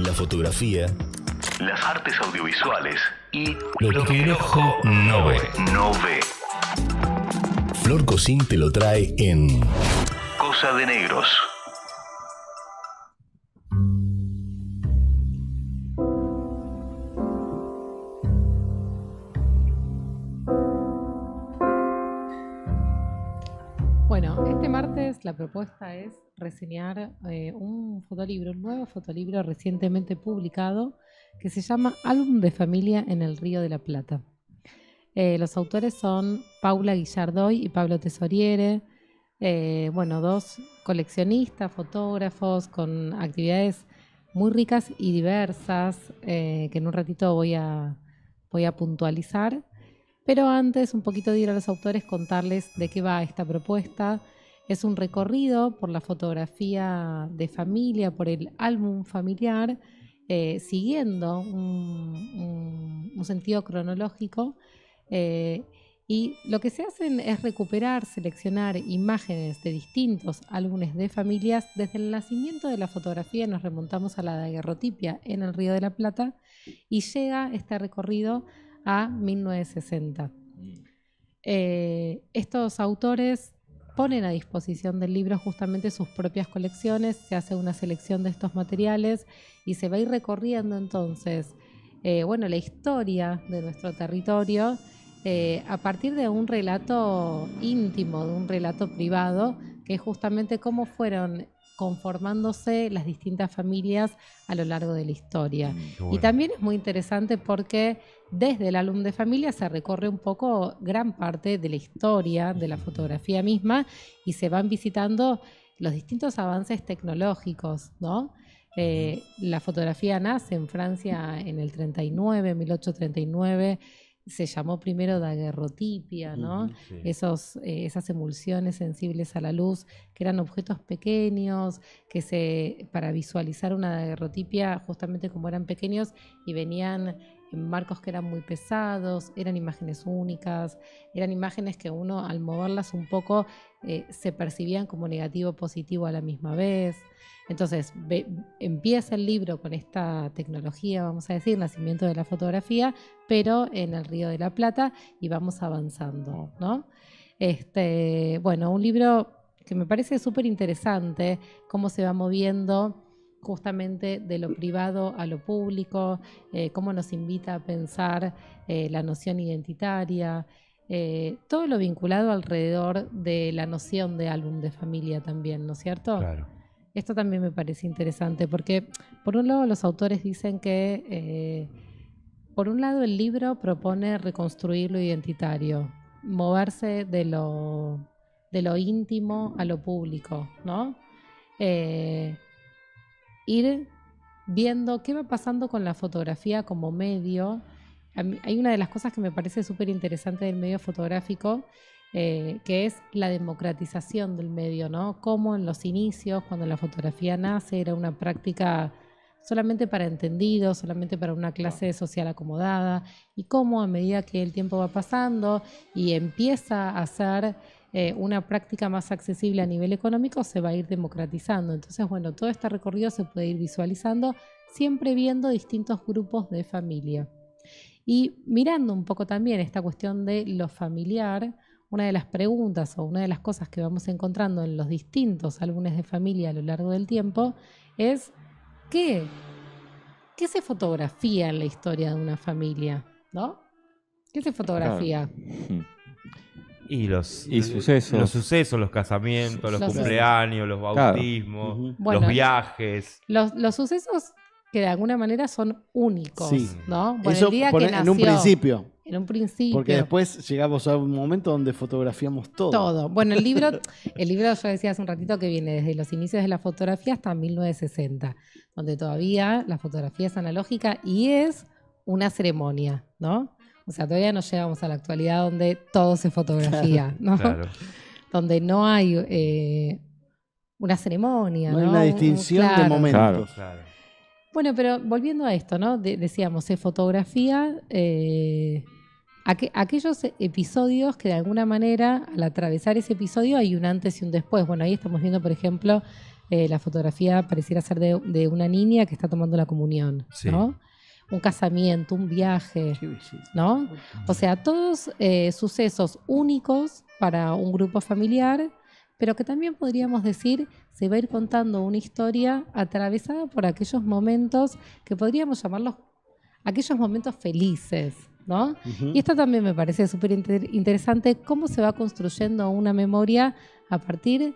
la fotografía, las artes audiovisuales y lo que el ojo no ve. No ve. Flor Cosín te lo trae en Cosa de Negros. Bueno, este martes la propuesta es reseñar un nuevo fotolibro recientemente publicado que se llama Álbum de familia en el Río de la Plata. Los autores son Paula Guillardoy y Pablo Tesoriere, dos coleccionistas, fotógrafos con actividades muy ricas y diversas que en un ratito voy a puntualizar. Pero antes, un poquito de ir a los autores, contarles de qué va esta propuesta. Es un recorrido por la fotografía de familia, por el álbum familiar, siguiendo un sentido cronológico. Y lo que se hacen es recuperar, seleccionar imágenes de distintos álbumes de familias. Desde el nacimiento de la fotografía nos remontamos a la daguerrotipia en el Río de la Plata y llega este recorrido a 1960. Estos autores ponen a disposición del libro justamente sus propias colecciones, se hace una selección de estos materiales y se va a ir recorriendo entonces la historia de nuestro territorio a partir de un relato íntimo, de un relato privado, que es justamente cómo fueron conformándose las distintas familias a lo largo de la historia. Bueno. Y también es muy interesante porque desde el álbum de familia se recorre un poco gran parte de la historia de la fotografía misma y se van visitando los distintos avances tecnológicos, ¿no? La fotografía nace en Francia en el 39, 1839, se llamó primero daguerrotipia, ¿no? Sí. Esas emulsiones sensibles a la luz, que eran objetos pequeños, para visualizar una daguerrotipia, justamente como eran pequeños y venían en marcos que eran muy pesados, eran imágenes únicas, eran imágenes que uno al moverlas un poco se percibían como negativo o positivo a la misma vez. Entonces empieza el libro con esta tecnología, vamos a decir, nacimiento de la fotografía, pero en el Río de la Plata y vamos avanzando, ¿no? Un libro que me parece súper interesante, cómo se va moviendo justamente de lo privado a lo público, cómo nos invita a pensar la noción identitaria, todo lo vinculado alrededor de la noción de álbum de familia también, ¿no es cierto? Claro. Esto también me parece interesante porque, por un lado, los autores dicen que, por un lado, el libro propone reconstruir lo identitario, moverse de lo íntimo a lo público, ¿no? Ir viendo qué va pasando con la fotografía como medio. Hay una de las cosas que me parece súper interesante del medio fotográfico, que es la democratización del medio, ¿no? Cómo en los inicios, cuando la fotografía nace, era una práctica solamente para entendidos, solamente para una clase social acomodada, y cómo a medida que el tiempo va pasando y empieza a ser una práctica más accesible a nivel económico, se va a ir democratizando. Entonces, todo este recorrido se puede ir visualizando, siempre viendo distintos grupos de familia. Y mirando un poco también esta cuestión de lo familiar, una de las preguntas o una de las cosas que vamos encontrando en los distintos álbumes de familia a lo largo del tiempo es ¿qué se fotografía en la historia de una familia? ¿No? ¿Qué se fotografía? Claro. Y los sucesos, los casamientos, los cumpleaños, los bautismos, claro. Los viajes. Los sucesos que de alguna manera son únicos, sí. ¿no? Bueno, eso el día que nació, en un principio. En un principio. Porque después llegamos a un momento donde fotografiamos todo. Todo. Bueno, el libro yo decía hace un ratito que viene desde los inicios de la fotografía hasta 1960, donde todavía la fotografía es analógica y es una ceremonia, ¿no? O sea, todavía no llegamos a la actualidad donde todo se fotografía, ¿no? Claro. Donde no hay una ceremonia, ¿no? No hay una distinción de momentos. Claro. Bueno, pero volviendo a esto, ¿no? Decíamos, se fotografía aquellos episodios que de alguna manera, al atravesar ese episodio, hay un antes y un después. Bueno, ahí estamos viendo, por ejemplo, la fotografía pareciera ser de una niña que está tomando la comunión, Sí. ¿no? Un casamiento, un viaje, ¿no? O sea, todos sucesos únicos para un grupo familiar, pero que también podríamos decir se va a ir contando una historia atravesada por aquellos momentos que podríamos llamarlos aquellos momentos felices, ¿no? Y esto también me parece súper interesante, cómo se va construyendo una memoria a partir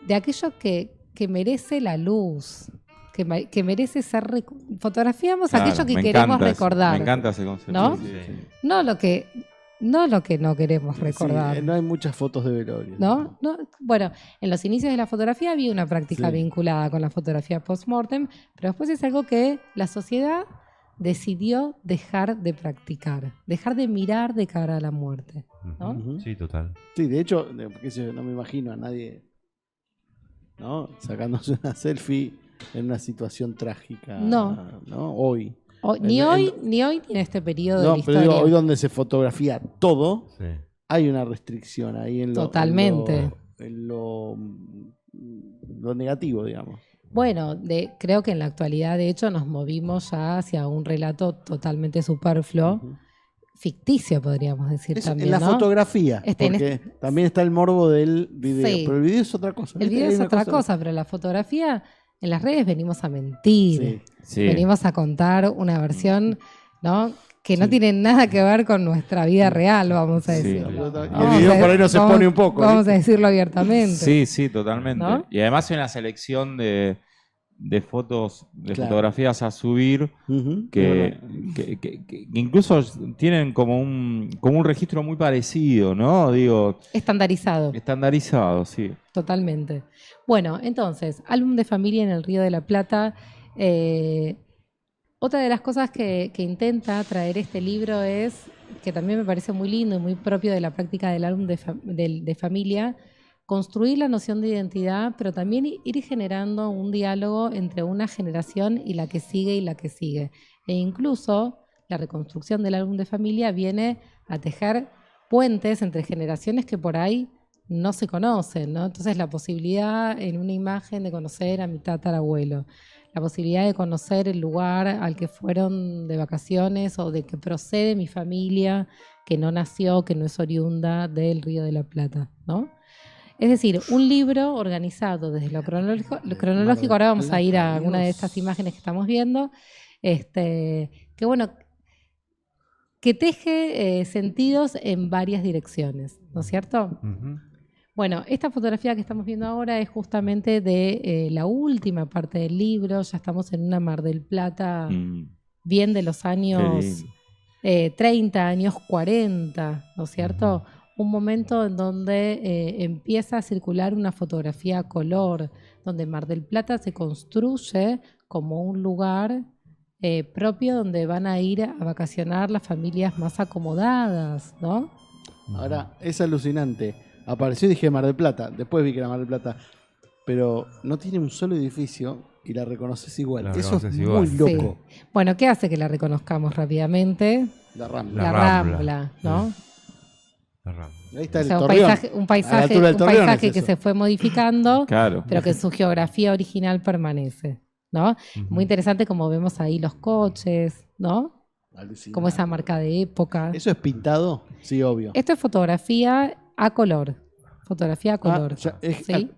de aquello que merece la luz, que merece ser... Fotografiamos aquello que queremos recordar. Me encanta ese concepto. ¿No? Sí. No lo que no queremos recordar. Sí, no hay muchas fotos de velorio. ¿No? Bueno, en los inicios de la fotografía había una práctica vinculada con la fotografía post-mortem, pero después es algo que la sociedad decidió dejar de practicar, dejar de mirar de cara a la muerte, ¿no? Ujú. Sí, total. Sí, de hecho, qué sé yo, no me imagino a nadie, ¿no?, sacándose una selfie en una situación trágica. No. ¿No? Hoy. Ni hoy ni en este periodo de No, la pero historia. digo, hoy donde se fotografía todo, Sí. hay una restricción ahí en lo, Totalmente. en lo negativo, digamos. Bueno, creo que en la actualidad, de hecho, nos movimos ya hacia un relato totalmente superfluo, ficticio, podríamos decir también, en la ¿no? fotografía, porque también está el morbo del video, Sí. pero el video es otra cosa. El video Hay es una otra cosa, pero la fotografía, en las redes venimos a mentir, Sí. Sí. venimos a contar una versión, ¿no?, que no tiene nada que ver con nuestra vida real, vamos a Sí. decirlo. Y el Vamos video a- por ahí no se vamos- pone un poco. Vamos a decirlo abiertamente. Sí, sí, totalmente. ¿No? Y además hay una selección de fotos, de Claro. fotografías a subir Ujú, que, es verdad. que incluso tienen como un registro muy parecido, ¿no? Digo, Estandarizado. estandarizado, sí. Totalmente. Bueno, entonces, álbum de familia en el Río de la Plata. Otra de las cosas que intenta traer este libro es, que también me parece muy lindo y muy propio de la práctica del álbum de familia, construir la noción de identidad, pero también ir generando un diálogo entre una generación y la que sigue y la que sigue. E incluso la reconstrucción del álbum de familia viene a tejer puentes entre generaciones que por ahí no se conocen, ¿no? Entonces la posibilidad en una imagen de conocer a mi tatarabuelo, la posibilidad de conocer el lugar al que fueron de vacaciones o de que procede mi familia, que no nació, que no es oriunda del Río de la Plata, ¿no? Es decir, un libro organizado desde lo cronológico. Ahora vamos a ir a alguna de estas imágenes que estamos viendo, que bueno, que teje sentidos en varias direcciones, ¿no es cierto? Ujú. Bueno, esta fotografía que estamos viendo ahora es justamente de la última parte del libro. Ya estamos en una Mar del Plata bien de los Qué años lindo. 30, años 40, ¿no es cierto? Un momento en donde empieza a circular una fotografía a color, donde Mar del Plata se construye como un lugar propio donde van a ir a vacacionar las familias más acomodadas, ¿no? Ahora, es alucinante. Apareció y dije Mar del Plata. Después vi que era Mar del Plata. Pero no tiene un solo edificio y la reconoces igual. La Eso es reconoces muy igual. loco. Sí. Bueno, ¿qué hace que la reconozcamos rápidamente? La Rambla. La Rambla. Rambla, ¿no? La Rambla. Ahí está O el sea, un Torreón. paisaje, A la altura del Torreón es que eso. se fue modificando, Claro. pero que su geografía original permanece, ¿no? Muy interesante como vemos ahí los coches, ¿no? Alucinante. Como esa marca de época. ¿Eso es pintado? Sí, obvio. Esto es fotografía a color. Fotografía a color. Ya, ¿Sí?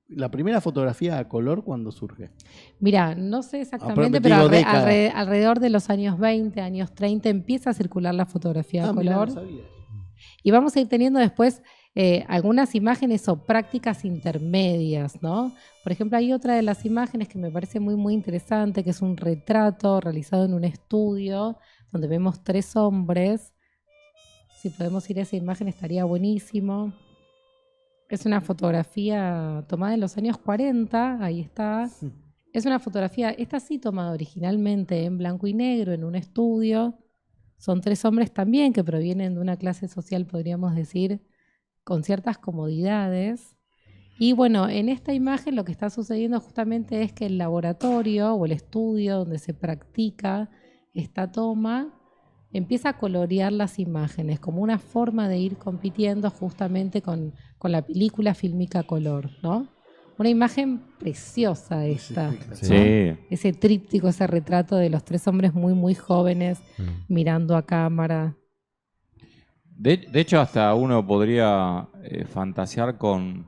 la primera fotografía a color, ¿cuándo surge? Mira, no sé exactamente, pero pero digo década. alrededor de los años 20, años 30 empieza a circular la fotografía a Mirá, color. no sabía. Y vamos a ir teniendo después algunas imágenes o prácticas intermedias, ¿no? Por ejemplo, hay otra de las imágenes que me parece muy, muy interesante, que es un retrato realizado en un estudio donde vemos 3 hombres. Si podemos ir a esa imagen estaría buenísimo. Es una fotografía tomada en los años 40, ahí está. Es una fotografía, esta sí tomada originalmente en blanco y negro en un estudio. Son 3 hombres también que provienen de una clase social, podríamos decir, con ciertas comodidades. Y bueno, en esta imagen lo que está sucediendo justamente es que el laboratorio o el estudio donde se practica esta toma empieza a colorear las imágenes como una forma de ir compitiendo justamente con la película fílmica a color, ¿no? Una imagen preciosa esta. Sí. Ese tríptico, ese retrato de los 3 hombres muy, muy jóvenes mirando a cámara. De hecho, hasta uno podría fantasear con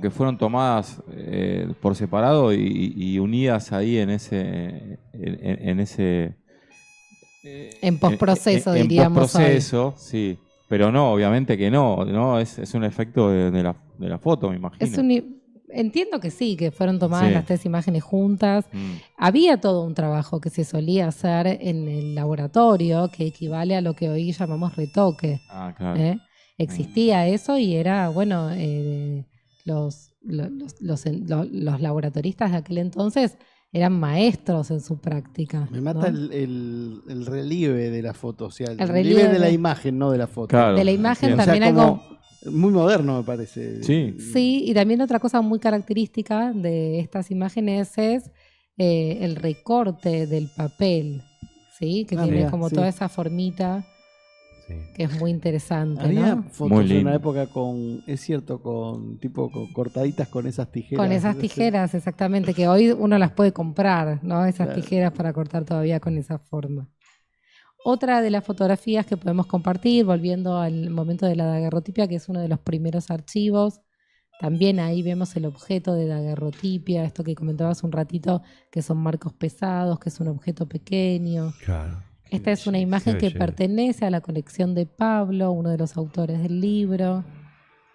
que fueron tomadas por separado y unidas ahí en ese En postproceso, en diríamos. postproceso, sí. Pero no, obviamente que no, es un efecto de la foto, me imagino. Entiendo que sí, que fueron tomadas Sí. las 3 imágenes juntas. Había todo un trabajo que se solía hacer en el laboratorio, que equivale a lo que hoy llamamos retoque. Ah, claro. Existía eso y era, bueno, los laboratoristas de aquel entonces eran maestros en su práctica. Me mata, ¿no? el relieve de la foto, o sea, el relieve relieve de la imagen, no de la foto. Claro. De la imagen entiendo. O sea, también como algo... muy moderno me parece. Sí. Sí, y también otra cosa muy característica de estas imágenes es el recorte del papel, ¿sí? Que tiene mira, como sí. toda esa formita Sí. que es muy interesante, Había ¿no? fotos Muy en lindo. una época es cierto, con cortaditas con esas tijeras. Con esas tijeras, exactamente, que hoy uno las puede comprar, ¿no? Esas Claro. tijeras para cortar todavía con esa forma. Otra de las fotografías que podemos compartir, volviendo al momento de la daguerrotipia, que es uno de los primeros archivos, también ahí vemos el objeto de daguerrotipia, esto que comentabas un ratito, que son marcos pesados, que es un objeto pequeño. Claro. Esta es una imagen que pertenece a la colección de Pablo, uno de los autores del libro,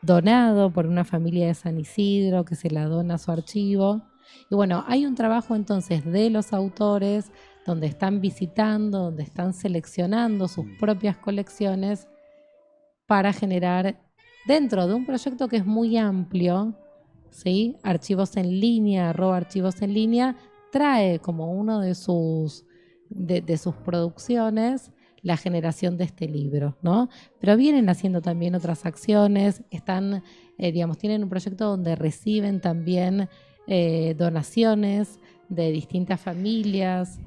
donado por una familia de San Isidro que se la dona a su archivo. Y bueno, hay un trabajo entonces de los autores donde están visitando, donde están seleccionando sus propias colecciones para generar, dentro de un proyecto que es muy amplio, ¿sí? Archivos en línea, @archivos en línea, trae como uno de sus producciones la generación de este libro, ¿no? Pero vienen haciendo también otras acciones, están, tienen un proyecto donde reciben también donaciones de distintas familias,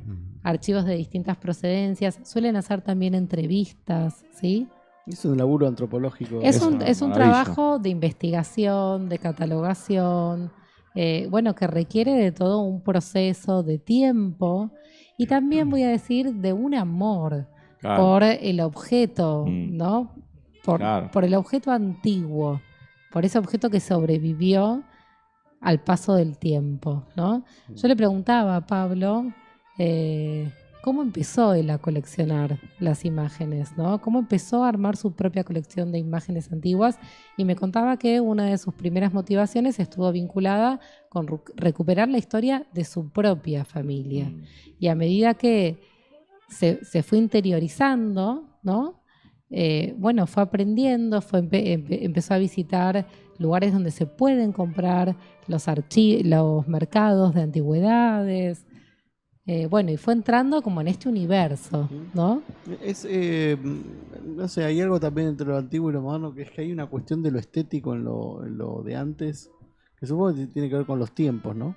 archivos de distintas procedencias, suelen hacer también entrevistas, ¿sí? Es un laburo antropológico. Es un maravilla. trabajo de investigación, de catalogación, que requiere de todo un proceso de tiempo y también voy a decir de un amor Claro. por el objeto, ¿no? Claro. Por el objeto antiguo, por ese objeto que sobrevivió al paso del tiempo, ¿no? Yo le preguntaba a Pablo cómo empezó él a coleccionar las imágenes, ¿no? Cómo empezó a armar su propia colección de imágenes antiguas y me contaba que una de sus primeras motivaciones estuvo vinculada con recuperar la historia de su propia familia. Y a medida que se fue interiorizando, ¿no? Fue aprendiendo, empezó a visitar lugares donde se pueden comprar los mercados de antigüedades. Y fue entrando como en este universo, ¿no? No sé, hay algo también entre lo antiguo y lo moderno, que es que hay una cuestión de lo estético en lo de antes, que supongo que tiene que ver con los tiempos, ¿no?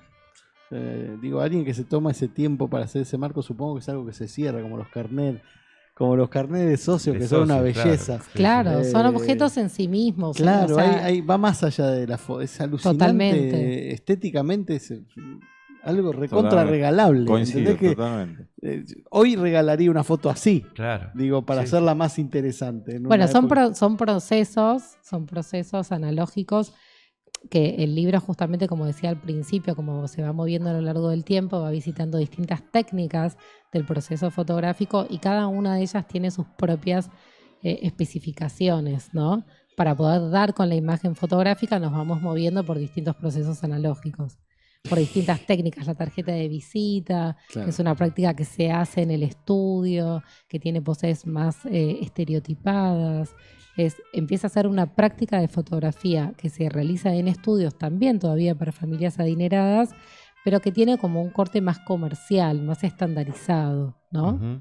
Alguien que se toma ese tiempo para hacer ese marco, supongo que es algo que se cierra, como los carnets de socios, que son una belleza. Claro, son objetos en sí mismos. Claro, o sea, va más allá de la foto, es alucinante. Totalmente. Estéticamente es algo recontra Totalmente. regalable. Coincido, ¿entendés? totalmente. Hoy regalaría una foto así, Claro. para Sí. hacerla más interesante. En Bueno, una son época- son procesos analógicos que el libro justamente, como decía al principio, como se va moviendo a lo largo del tiempo, va visitando distintas técnicas del proceso fotográfico y cada una de ellas tiene sus propias especificaciones, ¿no? Para poder dar con la imagen fotográfica nos vamos moviendo por distintos procesos analógicos, por distintas técnicas, la tarjeta de visita, Claro. que es una práctica que se hace en el estudio, que tiene poses más estereotipadas. Empieza a ser una práctica de fotografía que se realiza en estudios también todavía para familias adineradas, pero que tiene como un corte más comercial, más estandarizado, ¿no? Ujú.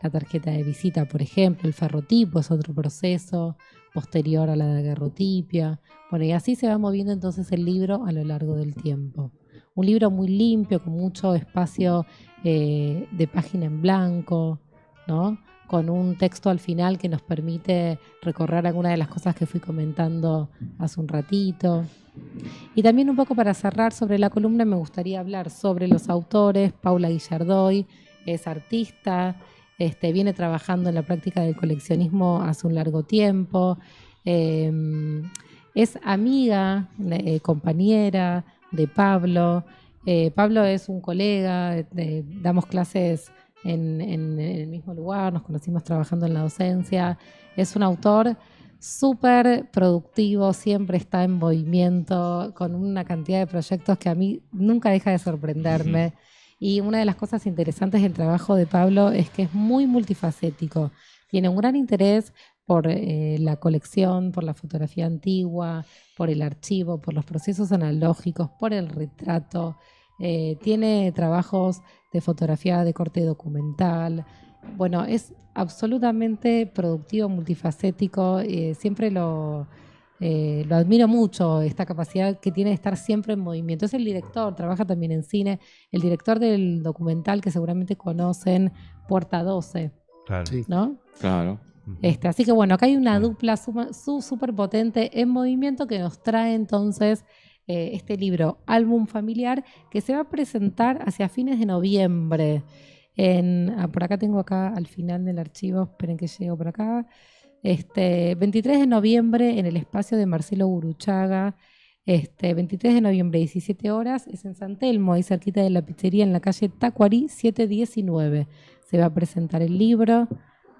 La tarjeta de visita, por ejemplo, el ferrotipo es otro proceso posterior a la daguerrotipia. Bueno, y así se va moviendo entonces el libro a lo largo del tiempo. Un libro muy limpio, con mucho espacio de página en blanco, ¿no? con un texto al final que nos permite recorrer algunas de las cosas que fui comentando hace un ratito. Y también un poco para cerrar sobre la columna me gustaría hablar sobre los autores. Paula Guillardoy es artista, viene trabajando en la práctica del coleccionismo hace un largo tiempo, es amiga, compañera de Pablo. Pablo es un colega, damos clases en el mismo lugar, nos conocimos trabajando en la docencia. Es un autor súper productivo, siempre está en movimiento, con una cantidad de proyectos que a mí nunca deja de sorprenderme. Y una de las cosas interesantes del trabajo de Pablo es que es muy multifacético. Tiene un gran interés por la colección, por la fotografía antigua, por el archivo, por los procesos analógicos, por el retrato. Tiene trabajos de fotografía de corte documental. Bueno, es absolutamente productivo, multifacético. Siempre lo admiro mucho, esta capacidad que tiene de estar siempre en movimiento. Es el director, trabaja también en cine, el director del documental que seguramente conocen, Puerta 12. Claro. Sí. ¿No? Claro. Así que bueno, acá hay una dupla súper potente en movimiento que nos trae entonces este libro, Álbum Familiar, que se va a presentar hacia fines de noviembre. Por acá tengo al final del archivo, esperen que llego por acá. 23 de noviembre en el espacio de Marcelo Guruchaga. 23 de noviembre, 17 horas, es en San Telmo, ahí cerquita de la pizzería en la calle Tacuarí 719. Se va a presentar el libro.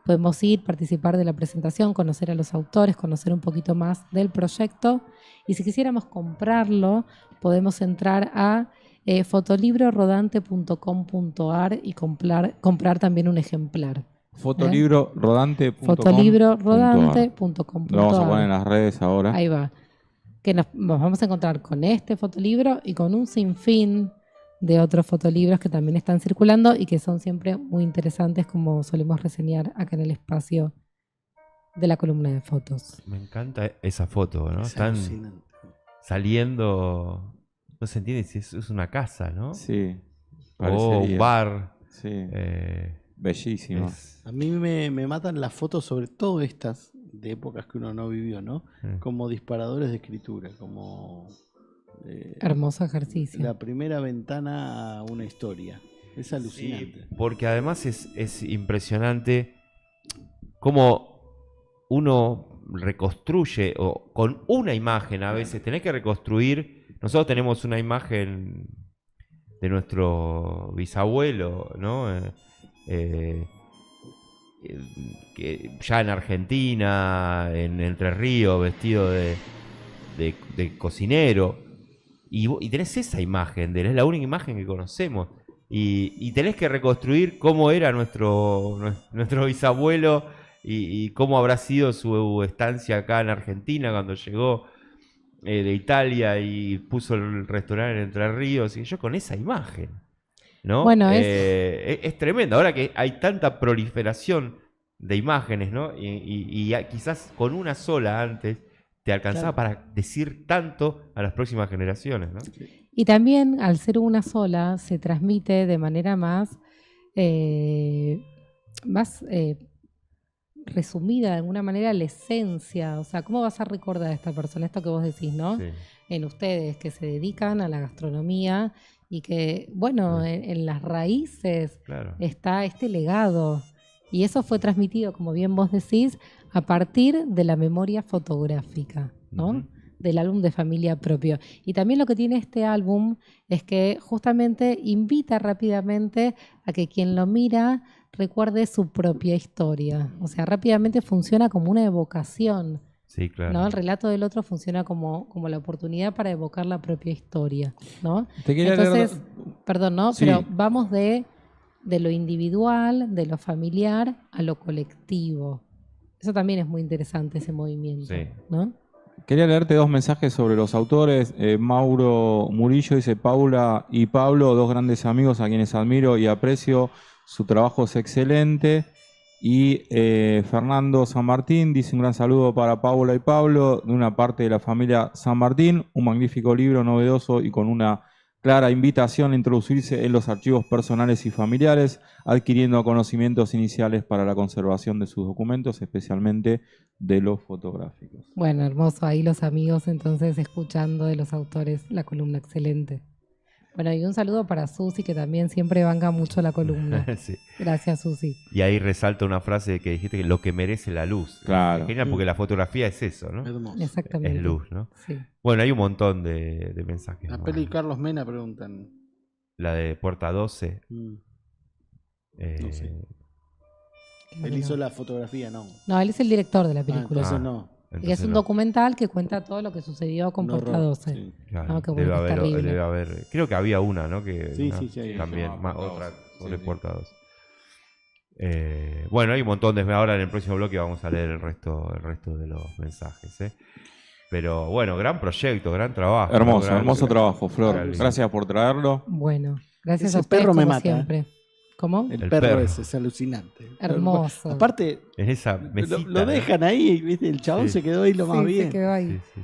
Podemos ir, participar de la presentación, conocer a los autores, conocer un poquito más del proyecto. Y si quisiéramos comprarlo, podemos entrar a fotolibrorodante.com.ar y comprar también un ejemplar. Fotolibrorodante.com. Fotolibrorodante.com.ar. Lo vamos a poner en las redes ahora. Ahí va. Que nos vamos a encontrar con este fotolibro y con un sinfín de otros fotolibros que también están circulando y que son siempre muy interesantes, como solemos reseñar acá en el espacio de la columna de fotos. Me encanta esa foto, ¿no? Es Están alucinante. saliendo, no se entiende si es una casa, ¿no? Sí. O Parecería. un bar. Sí. Bellísimo. A mí me matan las fotos, sobre todo estas, de épocas que uno no vivió, ¿no? Como disparadores de escritura, como... Hermoso ejercicio. la primera ventana a una historia. Es alucinante. Sí, porque además es impresionante cómo uno reconstruye, o con una imagen a veces, tenés que reconstruir. Nosotros tenemos una imagen de nuestro bisabuelo, ¿no? Que ya en Argentina, en Entre Ríos, vestido de cocinero. Y tenés esa imagen, es la única imagen que conocemos. Y tenés que reconstruir cómo era nuestro bisabuelo y cómo habrá sido su estancia acá en Argentina cuando llegó de Italia y puso el restaurante en Entre Ríos. Y yo con esa imagen, ¿no? Bueno, es tremendo. Ahora que hay tanta proliferación de imágenes, ¿no? Y quizás con una sola antes te alcanzaba para decir tanto a las próximas generaciones, ¿no? Y también, al ser una sola, se transmite de manera más resumida, de alguna manera, la esencia. O sea, ¿cómo vas a recordar a esta persona? Esto que vos decís, ¿no? Sí. En ustedes, que se dedican a la gastronomía y que, bueno, en las raíces Claro. está este legado. Y eso fue transmitido, como bien vos decís, a partir de la memoria fotográfica, ¿no? Ujú. Del álbum de familia propio. Y también lo que tiene este álbum es que justamente invita rápidamente a que quien lo mira recuerde su propia historia. O sea, rápidamente funciona como una evocación, Sí, claro. ¿no? El relato del otro funciona como la oportunidad para evocar la propia historia, ¿no? Te quería Entonces, leer- perdón, ¿no? Sí. Pero vamos de lo individual, de lo familiar, a lo colectivo. Eso también es muy interesante, ese movimiento, Sí. ¿no? Quería leerte dos mensajes sobre los autores. Mauro Murillo dice: Paula y Pablo, dos grandes amigos a quienes admiro y aprecio. Su trabajo es excelente. Y Fernando San Martín dice: un gran saludo para Paula y Pablo, de una parte de la familia San Martín. Un magnífico libro, novedoso y con una clara invitación a introducirse en los archivos personales y familiares, adquiriendo conocimientos iniciales para la conservación de sus documentos, especialmente de los fotográficos. Bueno, hermoso. Ahí los amigos entonces escuchando de los autores la columna excelente. Bueno, y un saludo para Susi, que también siempre banca mucho la columna. Sí. Gracias, Susi. Y ahí resalta una frase que dijiste, que lo que merece la luz. Claro. Es genial porque la fotografía es eso, ¿no? Hermoso. Exactamente. Es luz, ¿no? Sí. Bueno, hay un montón de mensajes. La más. peli Carlos Mena preguntan. La de Puerta 12. No eh, sé. Claro Él que hizo no. la fotografía, no. No, él es el director de la Ah, película. entonces Ah. no. Y es entonces un no. documental que cuenta todo lo que sucedió con Un Puerta horror, 12. sí. Claro, No, qué bueno, es terrible. debe haber. Creo que había una, ¿no? Que Sí, una- sí, sí, hay una. También, Sí, más, Puerta otra 12. sobre Sí, sí. Puerta 12. Bueno, hay un montón de. Ahora en el próximo bloque vamos a leer el resto de los mensajes, ¿eh? Pero bueno, gran proyecto, gran trabajo. Hermoso, Gran- hermoso trabajo, Flor. gran- Gracias por traerlo. Bueno, gracias Ese a ustedes perro me como mata, siempre. ¿Cómo? El El perro perro. ese es alucinante. Hermoso. Aparte, En esa mesita. lo dejan ahí y ¿viste? El chabón Sí. se quedó ahí lo más Sí, bien. se quedó ahí. Sí, sí.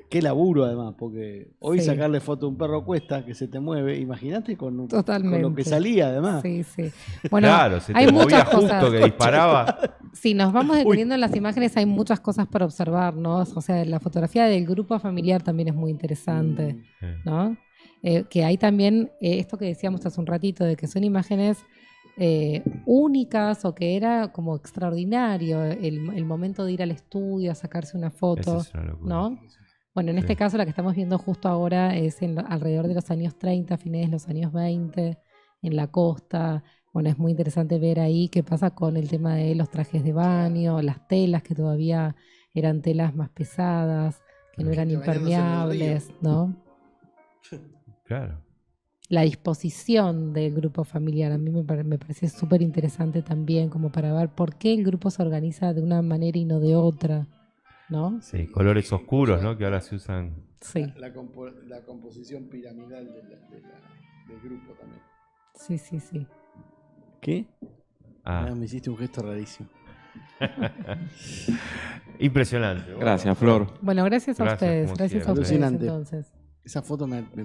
Qué laburo además, porque hoy Sí. sacarle foto a un perro cuesta, que se te mueve. Imagínate con lo Totalmente. que salía además. Sí, sí. Bueno, Claro, se hay te movía muchas justo cosas. que disparaba. Si nos vamos deteniendo en las imágenes, hay muchas cosas para observar, ¿no? O sea, la fotografía del grupo familiar también es muy interesante, ¿no? Que hay también esto que decíamos hace un ratito, de que son imágenes únicas o que era como extraordinario el momento de ir al estudio a sacarse una Esa foto, es una locura. ¿no? Bueno, en Sí. este caso la que estamos viendo justo ahora es alrededor de los años 30, fines de los años 20, en la costa. Bueno, es muy interesante ver ahí qué pasa con el tema de los trajes de baño, las telas que todavía eran telas más pesadas, que no eran Gente bañándose en el impermeables, ¿no? Claro. La disposición del grupo familiar a mí me parece súper interesante también, como para ver por qué el grupo se organiza de una manera y no de otra, ¿no? Sí, colores oscuros, ¿no? Que ahora se usan. Sí, La composición piramidal del grupo también. sí, sí, sí. ¿Qué? Ah, Me hiciste un gesto rarísimo. impresionante. Bueno, Gracias, Flor. Bueno, gracias a Gracias, ustedes, como gracias a siempre. ustedes Alucinante. entonces. Esa foto me